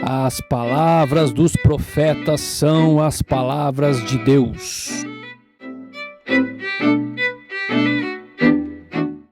As palavras dos profetas são as palavras de Deus.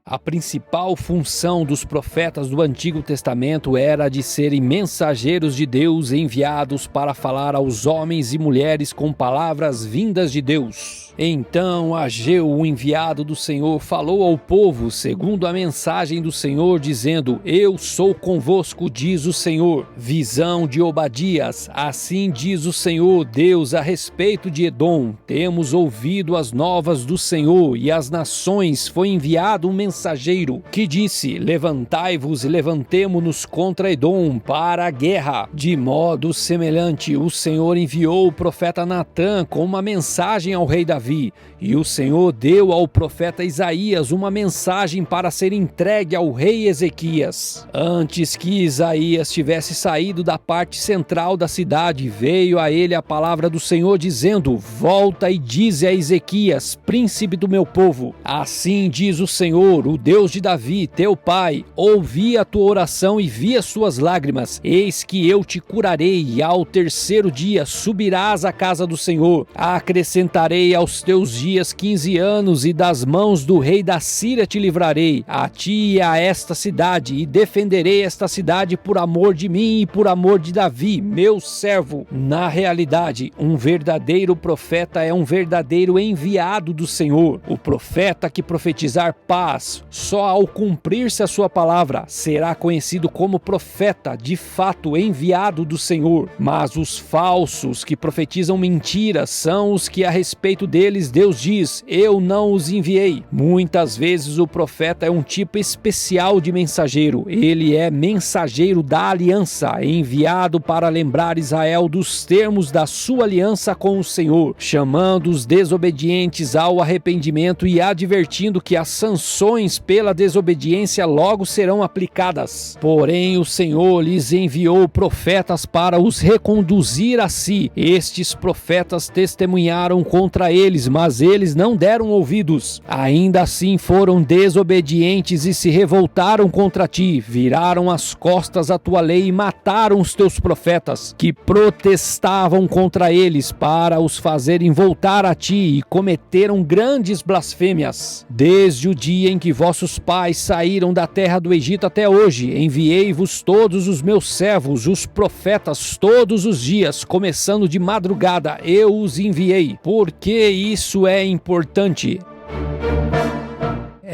A principal função dos profetas do Antigo Testamento era de serem mensageiros de Deus enviados para falar aos homens e mulheres com palavras vindas de Deus. Então Ageu, o enviado do Senhor, falou ao povo segundo a mensagem do Senhor, dizendo: Eu sou convosco, diz o Senhor. Visão de Obadias: Assim diz o Senhor Deus a respeito de Edom: Temos ouvido as novas do Senhor, e às nações foi enviado um mensageiro que disse: Levantai-vos e levantemo-nos contra Edom para a guerra. De modo semelhante, o Senhor enviou o profeta Natã com uma mensagem ao rei Davi, e o Senhor deu ao profeta Isaías uma mensagem para ser entregue ao rei Ezequias. Antes que Isaías tivesse saído da parte central da cidade, veio a ele a palavra do Senhor dizendo: Volta e dize a Ezequias, príncipe do meu povo: Assim diz o Senhor, o Deus de Davi, teu pai: Ouvi a tua oração e vi as suas lágrimas. Eis que eu te curarei, e ao terceiro dia subirás à casa do Senhor. Acrescentarei aos teus dias 15 anos, e das mãos do rei da Síria te livrarei, a ti e a esta cidade, e defenderei esta cidade por amor de mim e por amor de Davi, meu servo. Na realidade, um verdadeiro profeta é um verdadeiro enviado do Senhor. O profeta que profetizar paz, só ao cumprir-se a sua palavra, será conhecido como profeta, de fato enviado do Senhor. Mas os falsos que profetizam mentiras são os que a respeito deles Deus diz: Eu não os enviei. Muitas vezes o profeta é um tipo especial de mensageiro. Ele é mensageiro da aliança, enviado para lembrar Israel dos termos da sua aliança com o Senhor, chamando os desobedientes ao arrependimento e advertindo que as sanções pela desobediência logo serão aplicadas. Porém, o Senhor lhes enviou profetas para os reconduzir a si. Estes profetas testemunharam contra eles, mas eles não deram ouvidos. Ainda assim foram desobedientes e se revoltaram contra ti, viraram as costas à tua lei e mataram os teus profetas, que protestavam contra eles para os fazerem voltar a ti, e cometeram grandes blasfêmias. Desde o dia em que vossos pais saíram da terra do Egito até hoje, enviei-vos todos os meus servos, os profetas, todos os dias, começando de madrugada, eu os enviei. Por que isso é importante?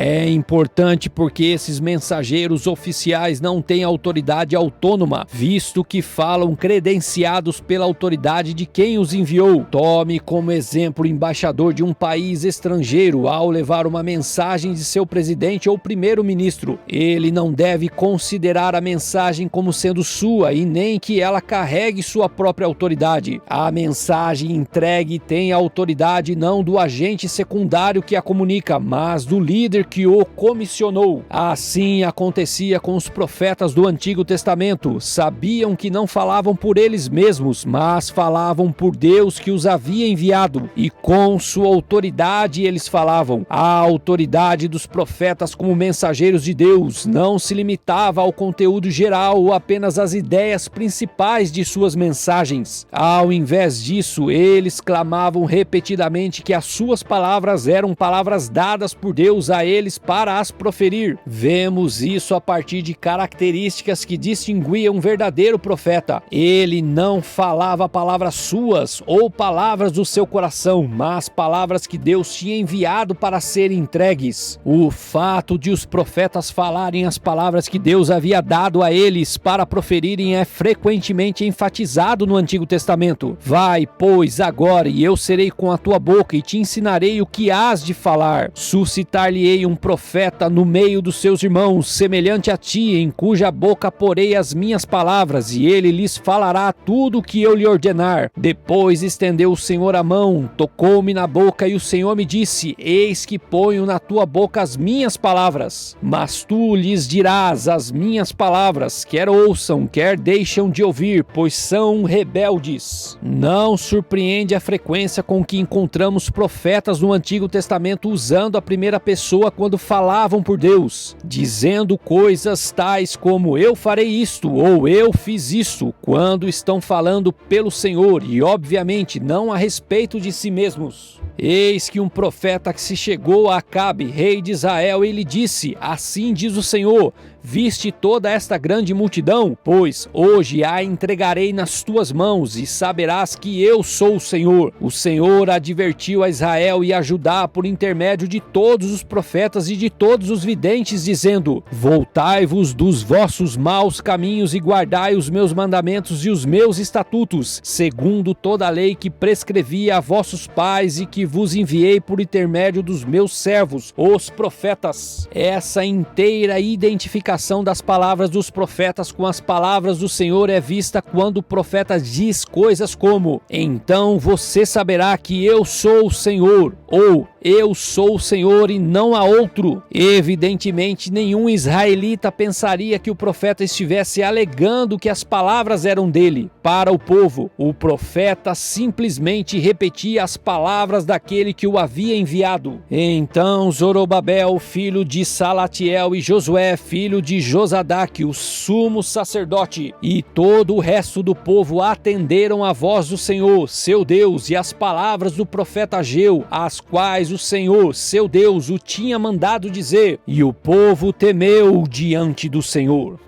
É importante porque esses mensageiros oficiais não têm autoridade autônoma, visto que falam credenciados pela autoridade de quem os enviou. Tome como exemplo o embaixador de um país estrangeiro ao levar uma mensagem de seu presidente ou primeiro-ministro. Ele não deve considerar a mensagem como sendo sua e nem que ela carregue sua própria autoridade. A mensagem entregue tem a autoridade não do agente secundário que a comunica, mas do líder que o comissionou. Assim acontecia com os profetas do Antigo Testamento. Sabiam que não falavam por eles mesmos, mas falavam por Deus que os havia enviado, e com sua autoridade eles falavam. A autoridade dos profetas como mensageiros de Deus não se limitava ao conteúdo geral ou apenas às ideias principais de suas mensagens. Ao invés disso, eles clamavam repetidamente que as suas palavras eram palavras dadas por Deus a eles para as proferir. Vemos isso a partir de características que distinguiam um verdadeiro profeta. Ele não falava palavras suas ou palavras do seu coração, mas palavras que Deus tinha enviado para serem entregues. O fato de os profetas falarem as palavras que Deus havia dado a eles para proferirem é frequentemente enfatizado no Antigo Testamento. Vai, pois, agora, e eu serei com a tua boca e te ensinarei o que hás de falar. Suscitar-lhe-ei um profeta no meio dos seus irmãos, semelhante a ti, em cuja boca porei as minhas palavras, e ele lhes falará tudo o que eu lhe ordenar. Depois estendeu o Senhor a mão, tocou-me na boca, e o Senhor me disse: Eis que ponho na tua boca as minhas palavras. Mas tu lhes dirás as minhas palavras, quer ouçam, quer deixam de ouvir, pois são rebeldes. Não surpreende a frequência com que encontramos profetas no Antigo Testamento usando a primeira pessoa língua quando falavam por Deus, dizendo coisas tais como eu farei isto ou eu fiz isto, quando estão falando pelo Senhor e obviamente não a respeito de si mesmos. Eis que um profeta que se chegou a Acabe, rei de Israel, e lhe disse: assim diz o Senhor, viste toda esta grande multidão? Pois hoje a entregarei nas tuas mãos e saberás que eu sou o Senhor. O Senhor advertiu a Israel e a Judá por intermédio de todos os profetas e de todos os videntes, dizendo: voltai-vos dos vossos maus caminhos e guardai os meus mandamentos e os meus estatutos, segundo toda a lei que prescrevi a vossos pais e que vos enviei por intermédio dos meus servos, os profetas. Essa inteira identificação das palavras dos profetas com as palavras do Senhor é vista quando o profeta diz coisas como: então você saberá que eu sou o Senhor, ou eu sou o Senhor e não há outro. Evidentemente, nenhum israelita pensaria que o profeta estivesse alegando que as palavras eram dele. Para o povo, o profeta simplesmente repetia as palavras daquele que o havia enviado. Então Zorobabel, filho de Salatiel, e Josué, filho de Josadaque, o sumo sacerdote, e todo o resto do povo atenderam à voz do Senhor, seu Deus, e às palavras do profeta Ageu, as quais o Senhor, seu Deus, o tinha mandado dizer, e o povo temeu diante do Senhor.